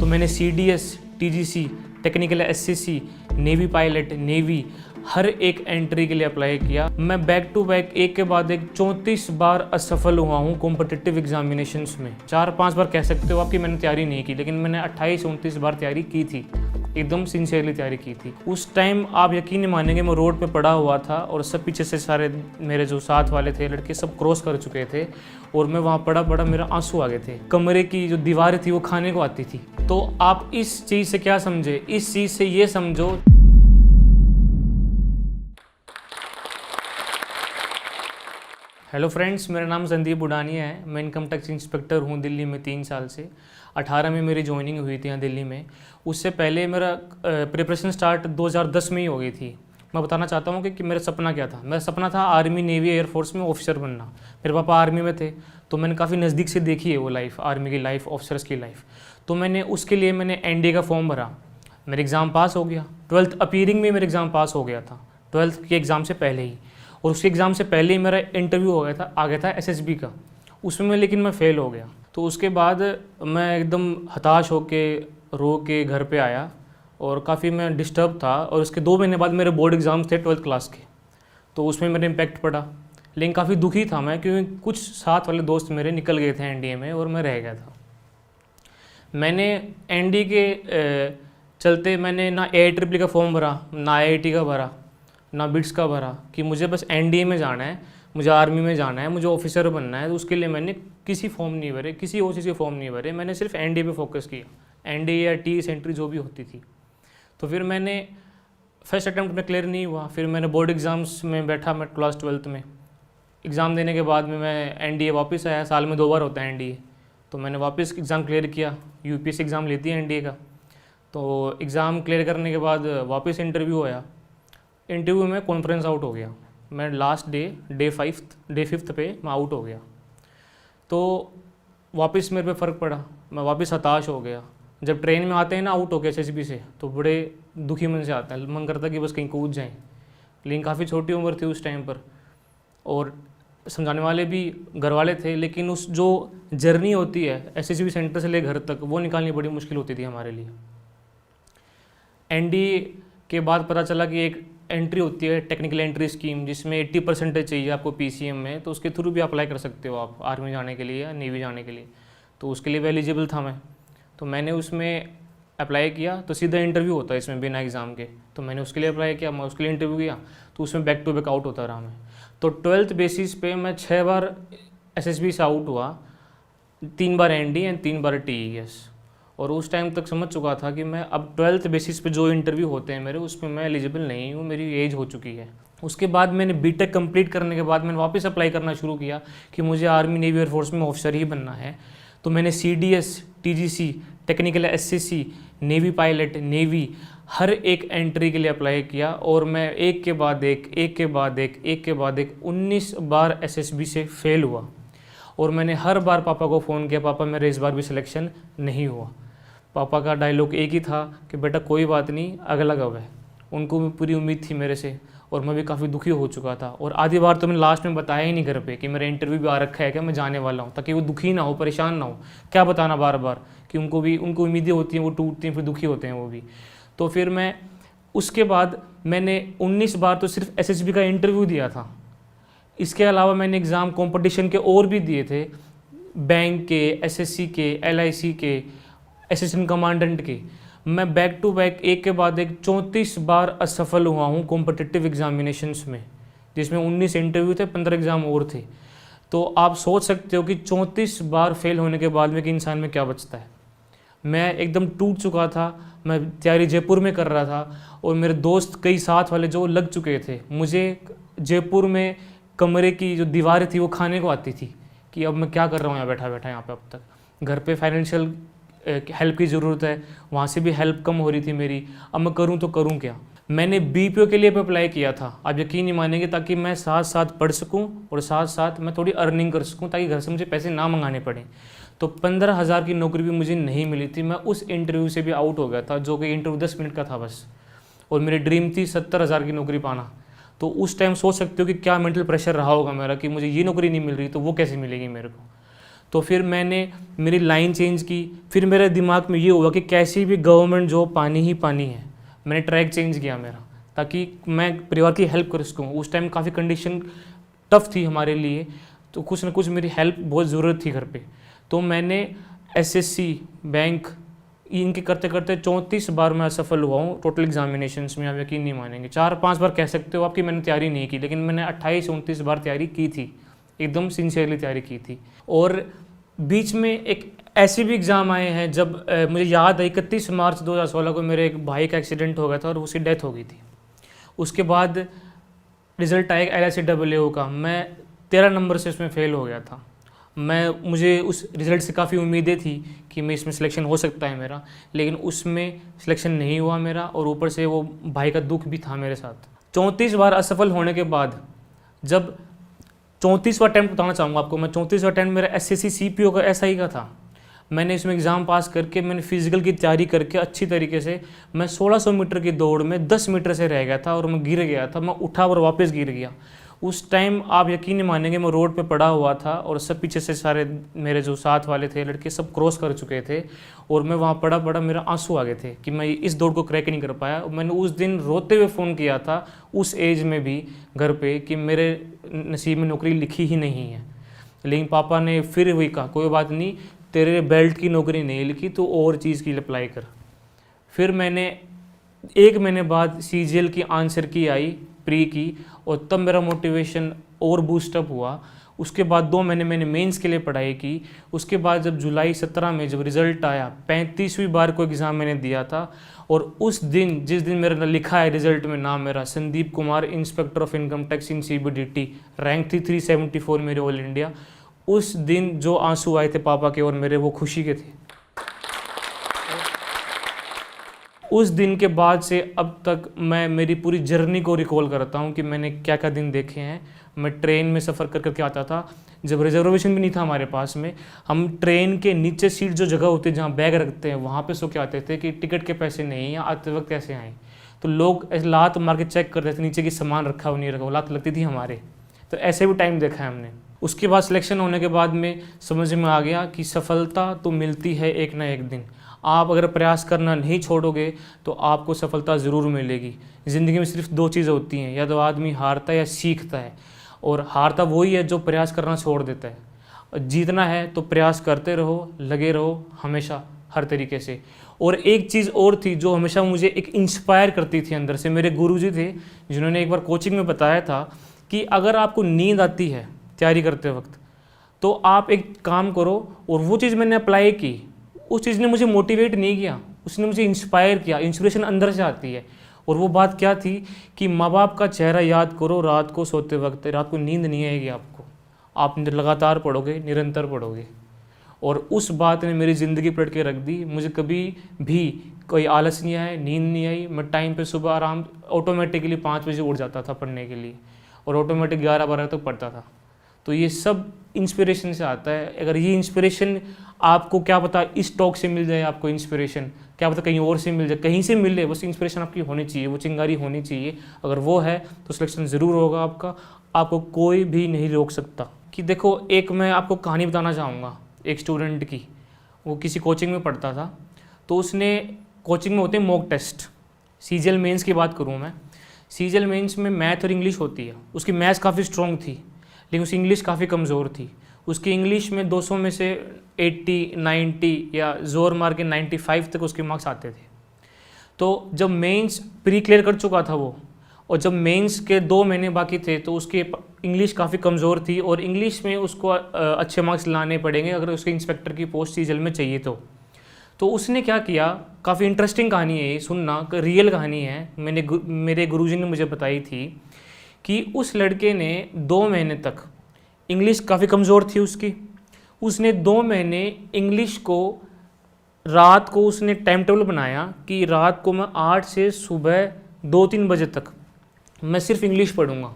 तो मैंने CDS, TGC, technical SCC, navy pilot, navy हर एक एंट्री के लिए अप्लाई किया। मैं बैक टू बैक एक के बाद एक 34 बार असफल हुआ हूँ कॉम्पिटिटिव एग्जामिनेशंस में। 4-5 बार कह सकते हो आपकी मैंने तैयारी नहीं की, लेकिन मैंने 28-29 बार तैयारी की थी, एकदम सिंसियरली तैयारी की थी। उस टाइम आप यकीन नहीं मानेंगे, मैं रोड पे पड़ा हुआ था और सब पीछे से सारे मेरे जो साथ वाले थे लड़के सब क्रॉस कर चुके थे और मैं वहाँ पड़ा मेरा आंसू आ गए थे। कमरे की जो दीवार थी वो खाने को आती थी। तो आप इस चीज़ से क्या समझे, इस चीज़ से ये समझो। हेलो फ्रेंड्स, मेरा नाम संदीप बुडानिया है। मैं इनकम टैक्स इंस्पेक्टर हूँ दिल्ली में 3 साल से। 18 में मेरी ज्वाइनिंग हुई थी यहाँ दिल्ली में। उससे पहले मेरा प्रिपरेशन स्टार्ट 2010 में ही हो गई थी। मैं बताना चाहता हूँ कि मेरा सपना क्या था। मेरा सपना था आर्मी, नेवी, एयरफोर्स में ऑफिसर बनना। मेरे पापा आर्मी में थे, तो मैंने काफ़ी नज़दीक से देखी है वो लाइफ, आर्मी की लाइफ, ऑफिसर्स की लाइफ। तो मैंने उसके लिए NDA का फॉर्म भरा। मेरा एग्ज़ाम पास हो गया। 12th अपीयरिंग में मेरा एग्ज़ाम पास हो गया था, 12th के एग्ज़ाम से पहले ही। और उसके एग्ज़ाम से पहले ही मेरा इंटरव्यू आ गया था SSB का, उसमें लेकिन मैं फ़ेल हो गया। तो उसके बाद मैं एकदम हताश होके रो के घर पे आया और काफ़ी मैं डिस्टर्ब था। और उसके 2 महीने बाद मेरे बोर्ड एग्ज़ाम थे 12th क्लास के, तो उसमें मेरा इम्पैक्ट पड़ा। लेकिन काफ़ी दुखी था मैं, क्योंकि कुछ साथ वाले दोस्त मेरे निकल गए थे NDA में और मैं रह गया था। मैंने NDA के चलते मैंने ना AIEEE का फॉर्म भरा, ना IIT का भरा, ना बिट्स का भरा, कि मुझे बस NDA में जाना है, मुझे आर्मी में जाना है, मुझे ऑफिसर बनना है। तो उसके लिए मैंने किसी फॉर्म नहीं भरे, किसी और चीज़ के फॉर्म नहीं भरे। मैंने सिर्फ NDA पे फोकस किया, NDA या TE सेंट्री जो भी होती थी। तो फिर मैंने फर्स्ट अटैम्प्ट में क्लियर नहीं हुआ। फिर मैंने बोर्ड एग्ज़ाम्स में बैठा, मैं क्लास 12th में एग्ज़ाम देने के बाद में मैं NDA वापस आया। साल में 2 बार होता है NDA, तो मैंने वापस एग्ज़ाम क्लियर किया। UPSC एग्ज़ाम लेती है NDA का। तो एग्ज़ाम क्लियर करने के बाद वापस इंटरव्यू आया। इंटरव्यू में कॉन्फ्रेंस आउट हो गया। मैं लास्ट डे 5th पे मैं आउट हो गया। तो वापस मेरे पे फ़र्क पड़ा, मैं वापस हताश हो गया। जब ट्रेन में आते हैं ना आउट हो गया SSB से, तो बड़े दुखी मन से आता है, मन करता कि बस कहीं कूद जाएं। लेकिन काफ़ी छोटी उम्र थी उस टाइम पर और समझाने वाले भी घर वाले थे। लेकिन उस जो जर्नी होती है SSB सेंटर से ले घर तक, वो निकालनी बड़ी मुश्किल होती थी हमारे लिए। NDA के बाद पता चला कि एक एंट्री होती है टेक्निकल एंट्री स्कीम, जिसमें 80% चाहिए आपको PCM में। तो उसके थ्रू भी अप्लाई कर सकते हो आप आर्मी जाने के लिए या नेवी जाने के लिए। तो उसके लिए भी एलिजिबल था मैं, तो मैंने उसमें अप्लाई किया। तो सीधा इंटरव्यू होता है इसमें बिना एग्ज़ाम के। तो मैंने उसके लिए अप्लाई किया, मैं उसके लिए इंटरव्यू किया, तो उसमें बैक टू बैक आउट होता रहा मैं। तो 12th बेसिस पे मैं 6 बार SSB से आउट हुआ, 3 बार NDA एंड 3 बार TES। और उस टाइम तक समझ चुका था कि मैं अब 12th बेसिस पे जो इंटरव्यू होते हैं मेरे, उसमें मैं एलिजिबल नहीं हूँ, मेरी एज हो चुकी है। उसके बाद मैंने BTech कंप्लीट करने के बाद मैंने वापस अप्लाई करना शुरू किया कि मुझे आर्मी, नेवी, एयरफोर्स में ऑफिसर ही बनना है। तो मैंने CDS, TGC, technical SCC, navy pilot, navy हर एक एंट्री के लिए अप्लाई किया। और मैं एक के बाद एक 19 बार SSB से फेल हुआ। और मैंने हर बार पापा को फ़ोन किया, पापा मेरे इस बार भी सिलेक्शन नहीं हुआ। पापा का डायलॉग एक ही था कि बेटा कोई बात नहीं, अगला कब है। उनको भी पूरी उम्मीद थी मेरे से और मैं भी काफ़ी दुखी हो चुका था। और आधी बार तो मैंने लास्ट में बताया ही नहीं घर पे कि मेरा इंटरव्यू भी आ रखा है, क्या मैं जाने वाला हूँ, ताकि वो दुखी ना हो, परेशान ना हो। क्या बताना बार बार कि उनको उम्मीदें होती हैं, वो टूटती हैं, फिर दुखी होते हैं वो भी। तो फिर मैं उसके बाद मैंने 19 बार तो सिर्फ SSB का इंटरव्यू दिया था। इसके अलावा मैंने एग्ज़ाम कॉम्पिटिशन के और भी दिए थे, बैंक के, SSC के, LIC के, असिस्टेंट कमांडेंट के। मैं बैक टू बैक एक के बाद एक 34 बार असफल हुआ हूँ कॉम्पिटिटिव एग्जामिनेशंस में, जिसमें 19 इंटरव्यू थे, 15 एग्ज़ाम और थे। तो आप सोच सकते हो कि 34 बार फेल होने के बाद में कि इंसान में क्या बचता है। मैं एकदम टूट चुका था। मैं तैयारी जयपुर में कर रहा था और मेरे दोस्त कई साथ वाले जो लग चुके थे। मुझे जयपुर में कमरे की जो दीवारें थी वो खाने को आती थी कि अब मैं क्या कर रहा हूँ यहाँ बैठा यहाँ पे। अब तक घर पे फाइनेंशियल हेल्प की ज़रूरत है, वहाँ से भी हेल्प कम हो रही थी मेरी। अब मैं करूँ तो करूँ क्या। मैंने BPO के लिए भी अप्लाई किया था, आप यकीन नहीं मानेंगे, ताकि मैं साथ साथ पढ़ सकूँ और साथ साथ मैं थोड़ी अर्निंग कर सकूँ, ताकि घर से मुझे पैसे ना मंगाने पड़े। तो 15,000 की नौकरी भी मुझे नहीं मिली थी। मैं उस इंटरव्यू से भी आउट हो गया था, जो कि इंटरव्यू 10 मिनट का था बस। और मेरी ड्रीम थी 70,000 की नौकरी पाना। तो उस टाइम सोच सकते हो कि क्या मेंटल प्रेशर रहा होगा मेरा कि मुझे ये नौकरी नहीं मिल रही तो वो कैसे मिलेगी मेरे को। तो फिर मैंने मेरी लाइन चेंज की। फिर मेरे दिमाग में ये हुआ कि कैसी भी गवर्नमेंट जॉब पानी ही पानी है। मैंने ट्रैक चेंज किया मेरा, ताकि मैं परिवार की हेल्प कर सकूँ। उस टाइम काफ़ी कंडीशन टफ थी हमारे लिए, तो कुछ ना कुछ मेरी हेल्प बहुत ज़रूरत थी घर पे। तो मैंने एसएससी, बैंक, इनके करते करते 34 बार मैं असफल हुआ हूँ टोटल एग्जामिनेशंस में। आप यकीन नहीं मानेंगे, 4-5 बार कह सकते हो आपकी मैंने तैयारी नहीं की, लेकिन मैंने 28-29 बार तैयारी की थी, एकदम सिंसियरली तैयारी की थी। और बीच में एक ऐसे भी एग्ज़ाम आए हैं जब मुझे याद है 31 मार्च 2016 को मेरे एक भाई का एक्सीडेंट हो गया था और उसकी डेथ हो गई थी। उसके बाद रिज़ल्ट आया LICAA का, मैं 13 नंबर से उसमें फ़ेल हो गया था। मुझे उस रिज़ल्ट से काफ़ी उम्मीदें थी कि मैं इसमें सिलेक्शन हो सकता है मेरा, लेकिन उसमें सिलेक्शन नहीं हुआ मेरा, और ऊपर से वो भाई का दुख भी था मेरे साथ। 34 बार असफल होने के बाद जब 34वां अटैम्प्ट बताना चाहूँगा आपको मैं, 34वां अटैम्प्ट मेरा SSC CPO का SI का था। मैंने इसमें एग्ज़ाम पास करके मैंने फिज़िकल की तैयारी करके अच्छी तरीके से मैं 1600 मीटर की दौड़ में 10 मीटर से रह गया था और मैं गिर गया था। मैं उठा और वापस गिर गया। उस टाइम आप यकीन नहीं मानेंगे, मैं रोड पे पड़ा हुआ था और सब पीछे से सारे मेरे जो साथ वाले थे लड़के सब क्रॉस कर चुके थे, और मैं वहाँ पड़ा मेरा आंसू आ गए थे कि मैं इस दौड़ को क्रैक नहीं कर पाया। मैंने उस दिन रोते हुए फ़ोन किया था उस एज में भी घर पे कि मेरे नसीब में नौकरी लिखी ही नहीं है। लेकिन पापा ने फिर वही कहा, कोई बात नहीं, तेरे बेल्ट की नौकरी नहीं लिखी, तो और चीज़ की अप्लाई कर। फिर मैंने 1 महीने बाद CGL की आंसर की आई, प्री की, और तब मेरा मोटिवेशन और बूस्टअप हुआ। उसके बाद 2 महीने मैंने मेंस के लिए पढ़ाई की। उसके बाद जब जुलाई 17 में जब रिज़ल्ट आया, 35वीं बार को एग्ज़ाम मैंने दिया था, और उस दिन जिस दिन मेरा लिखा है रिज़ल्ट में नाम मेरा Sandeep Kumar, inspector of income tax in CBDT, rank थी 374 मेरे ऑल इंडिया। उस दिन जो आंसू आए थे पापा के और मेरे, वो खुशी के थे। उस दिन के बाद से अब तक मैं मेरी पूरी जर्नी को रिकॉल करता हूँ कि मैंने क्या क्या दिन देखे हैं। मैं ट्रेन में सफ़र कर करके आता था, जब रिजर्वेशन भी नहीं था हमारे पास में, हम ट्रेन के नीचे सीट जो जगह होती है जहाँ बैग रखते हैं वहाँ पे सो के आते थे कि टिकट के पैसे नहीं हैं, आते वक्त कैसे आएँ। तो लोग लात मार के चेक करते थे नीचे की सामान रखा हुआ नहीं रखा, लात लगती थी हमारे। तो ऐसे भी टाइम देखा है हमने। उसके बाद सिलेक्शन होने के बाद में समझ में आ गया कि सफलता तो मिलती है एक ना एक दिन। आप अगर प्रयास करना नहीं छोड़ोगे तो आपको सफलता ज़रूर मिलेगी। ज़िंदगी में सिर्फ 2 चीज़ें होती हैं, या तो आदमी हारता है या सीखता है, और हारता वही है जो प्रयास करना छोड़ देता है। और जीतना है तो प्रयास करते रहो, लगे रहो हमेशा हर तरीके से। और एक चीज़ और थी जो हमेशा मुझे एक इंस्पायर करती थी अंदर से, मेरे गुरुजी थे जिन्होंने एक बार कोचिंग में बताया था कि अगर आपको नींद आती है तैयारी करते वक्त तो आप एक काम करो, और वो चीज़ मैंने अप्लाई की। उस चीज़ ने मुझे मोटिवेट नहीं किया, उसने मुझे इंस्पायर किया। इंस्पिरेशन अंदर से आती है, और वो बात क्या थी कि माँ बाप का चेहरा याद करो रात को सोते वक्त। रात को नींद नहीं आएगी आपको, आप लगातार पढ़ोगे, निरंतर पढ़ोगे। और उस बात ने मेरी ज़िंदगी पलट के रख दी। मुझे कभी भी कोई आलस नहीं आया, नींद नहीं आई। मैं टाइम पे सुबह आराम ऑटोमेटिकली 5 बजे उठ जाता था पढ़ने के लिए, और ऑटोमेटिक 11-12 तक पढ़ता था। तो ये सब इंस्पिरेशन से आता है। अगर ये इंस्पिरेशन आपको क्या पता इस टॉक से मिल जाए, आपको इंस्पिरेशन क्या पता कहीं और से मिल जाए, कहीं से मिले, बस इंस्पिरेशन आपकी होनी चाहिए, वो चिंगारी होनी चाहिए। अगर वो है तो सिलेक्शन ज़रूर होगा आपका, आपको कोई भी नहीं रोक सकता। कि देखो, एक मैं आपको कहानी बताना चाहूँगा एक स्टूडेंट की। वो किसी कोचिंग में पढ़ता था, तो उसने कोचिंग में होते हैं मॉक टेस्ट। CGL मेंस की बात करूँ मैं, CGL मेंस में मैथ और इंग्लिश होती है। उसकी मैथ्स काफ़ी स्ट्रॉन्ग थी, लेकिन उसकी इंग्लिश काफ़ी कमज़ोर थी। उसकी इंग्लिश में 200 में से 80, 90 या ज़ोर मार के 95 तक उसके मार्क्स आते थे। तो जब मेंस प्री क्लियर कर चुका था वो, और जब मेंस के 2 महीने बाकी थे, तो उसकी इंग्लिश काफ़ी कमज़ोर थी, और इंग्लिश में उसको अच्छे मार्क्स लाने पड़ेंगे अगर उसके इंस्पेक्टर की पोस्ट CGL में चाहिए तो उसने क्या किया, काफ़ी इंटरेस्टिंग कहानी है ये, सुनना, रियल कहानी है। मेरे गुरुजी ने मुझे बताई थी कि उस लड़के ने 2 महीने तक, इंग्लिश काफ़ी कमज़ोर थी उसकी, उसने 2 महीने इंग्लिश को रात को उसने टाइम टेबल बनाया कि रात को मैं 8 से सुबह 2-3 बजे तक मैं सिर्फ इंग्लिश पढ़ूंगा,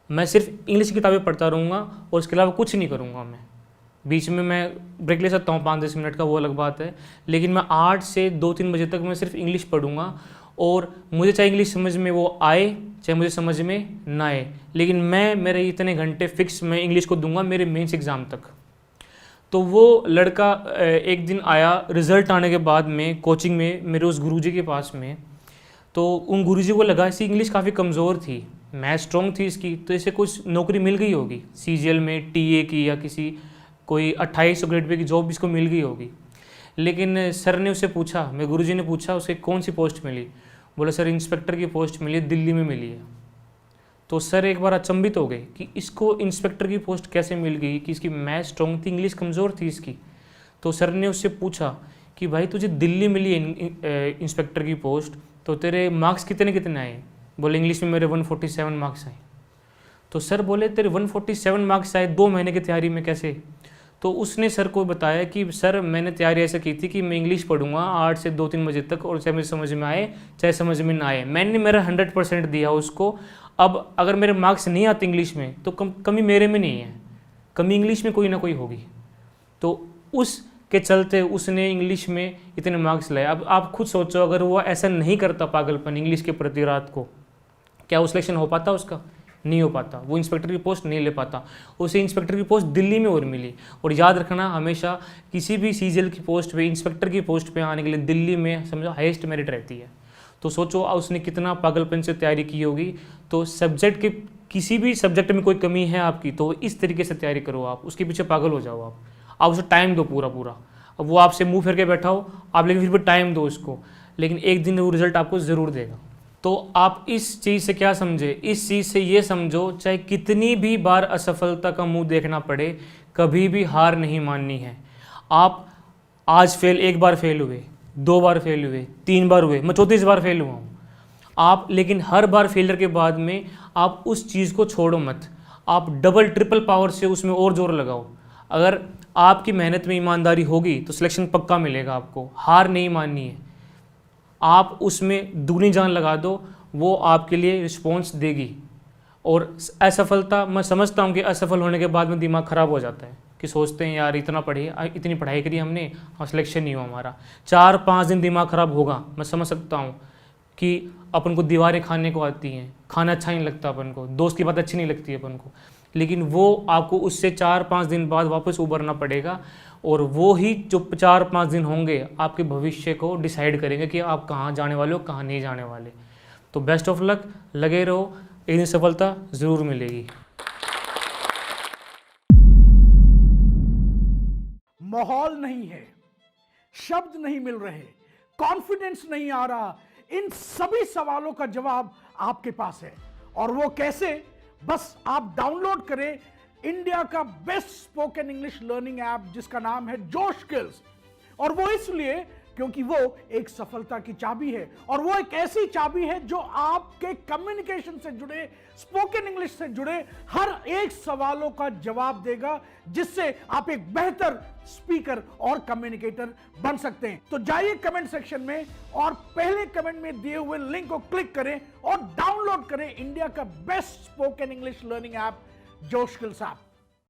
मैं सिर्फ इंग्लिश की किताबें पढ़ता रहूँगा और उसके अलावा कुछ नहीं करूँगा। मैं बीच में मैं ब्रेक ले सकता हूँ 5-10 मिनट का, वो अलग बात है, लेकिन मैं 8 से 2-3 बजे तक मैं सिर्फ इंग्लिश पढ़ूंगा। और मुझे चाहे इंग्लिश समझ में वो आए चाहे मुझे समझ में ना आए, लेकिन मैं मेरे इतने घंटे फिक्स मैं इंग्लिश को दूंगा मेरे मेंस एग्ज़ाम तक। तो वो लड़का एक दिन आया रिज़ल्ट आने के बाद में कोचिंग में मेरे उस गुरुजी के पास में। तो उन गुरुजी को लगा इसकी इंग्लिश काफ़ी कमज़ोर थी, मैथ स्ट्रॉन्ग थी इसकी, तो इसे कुछ नौकरी मिल गई होगी सीजीएल में टीए की, या किसी कोई 2800 ग्रेड पे की जॉब इसको मिल गई होगी। लेकिन सर ने उसे पूछा, मेरे गुरुजी ने पूछा उसे कौन सी पोस्ट मिली। बोला सर इंस्पेक्टर की पोस्ट मिली है, दिल्ली में मिली है। तो सर एक बार अचंभित हो गए कि इसको इंस्पेक्टर की पोस्ट कैसे मिल गई, कि इसकी मैथ स्ट्रॉन्ग थी, इंग्लिश कमज़ोर थी इसकी। तो सर ने उससे पूछा कि भाई तुझे दिल्ली मिली है इंस्पेक्टर की पोस्ट, तो तेरे मार्क्स कितने कितने आए। बोले इंग्लिश में मेरे 147 मार्क्स आए। तो सर बोले तेरे 147 मार्क्स आए 2 महीने की तैयारी में कैसे। तो उसने सर को बताया कि सर मैंने तैयारी ऐसे की थी कि मैं इंग्लिश पढ़ूंगा 8 से 2-3 बजे तक, और चाहे मुझे समझ में आए चाहे समझ में ना आए, मैंने मेरा 100% दिया उसको। अब अगर मेरे मार्क्स नहीं आते इंग्लिश में तो कमी मेरे में नहीं है, कमी इंग्लिश में कोई ना कोई होगी। तो उस के चलते उसने इंग्लिश में इतने मार्क्स लाए। अब आप खुद सोचो अगर वो ऐसा नहीं करता पागलपन इंग्लिश के प्रति रात को, क्या वो सिलेक्शन हो पाता उसका? नहीं हो पाता, वो इंस्पेक्टर की पोस्ट नहीं ले पाता। उसे इंस्पेक्टर की पोस्ट दिल्ली में और मिली। और याद रखना हमेशा किसी भी सीजीएल की पोस्ट पे, इंस्पेक्टर की पोस्ट पे आने के लिए दिल्ली में समझो हाईएस्ट मेरिट रहती है। तो सोचो उसने कितना पागलपन से तैयारी की होगी। तो सब्जेक्ट के किसी भी सब्जेक्ट में कोई कमी है आपकी तो इस तरीके से तैयारी करो, आप उसके पीछे पागल हो जाओ, आप उसे टाइम दो पूरा। अब वो आपसे मुंह फेर के बैठा हो आप, लेकिन फिर भी टाइम दो उसको, लेकिन एक दिन वो रिजल्ट आपको ज़रूर देगा। तो आप इस चीज़ से क्या समझे? इस चीज़ से ये समझो चाहे कितनी भी बार असफलता का मुंह देखना पड़े, कभी भी हार नहीं माननी है। आप आज एक बार फेल हुए, 2 बार फेल हुए, 3 बार हुए, मैं 34 बार फेल हुआ हूँ आप, लेकिन हर बार फेलियर के बाद में आप उस चीज़ को छोड़ो मत, आप डबल ट्रिपल पावर से उसमें और जोर लगाओ। अगर आपकी मेहनत में ईमानदारी होगी तो सिलेक्शन पक्का मिलेगा आपको, हार नहीं माननी है। आप उसमें दुगनी जान लगा दो, वो आपके लिए रिस्पॉन्स देगी। और असफलता, मैं समझता हूँ कि असफल होने के बाद में दिमाग ख़राब हो जाता है कि सोचते हैं यार इतनी पढ़ाई करी हमने और सिलेक्शन नहीं हुआ हमारा, 4-5 दिन दिमाग ख़राब होगा। मैं समझ सकता हूँ कि अपन को दीवारें खाने को आती हैं, खाना अच्छा नहीं लगता अपन को, दोस्त की बात अच्छी नहीं लगती है अपन को, लेकिन वो आपको उससे 4-5 दिन बाद वापस उभरना पड़ेगा। और वो ही जो 4-5 दिन होंगे आपके भविष्य को डिसाइड करेंगे कि आप कहाँ जाने वाले हो, कहाँ नहीं जाने वाले। तो बेस्ट ऑफ लक, लगे रहो, एक दिन सफलता ज़रूर मिलेगी। माहौल नहीं है, शब्द नहीं मिल रहे, कॉन्फिडेंस नहीं आ रहा, इन सभी सवालों का जवाब आपके पास है। और वो कैसे? बस आप डाउनलोड करें इंडिया का best spoken English learning app जिसका नाम है जोश स्किल्स। और वो इसलिए क्योंकि वो एक सफलता की चाबी है, और वो एक ऐसी चाबी है जो आपके कम्युनिकेशन से जुड़े, स्पोकन इंग्लिश से जुड़े हर एक सवालों का जवाब देगा, जिससे आप एक बेहतर स्पीकर और कम्युनिकेटर बन सकते हैं। तो जाइए कमेंट सेक्शन में और पहले कमेंट में दिए हुए लिंक को क्लिक करें और डाउनलोड करें इंडिया का best spoken English learning app जोश स्किल्स ऐप।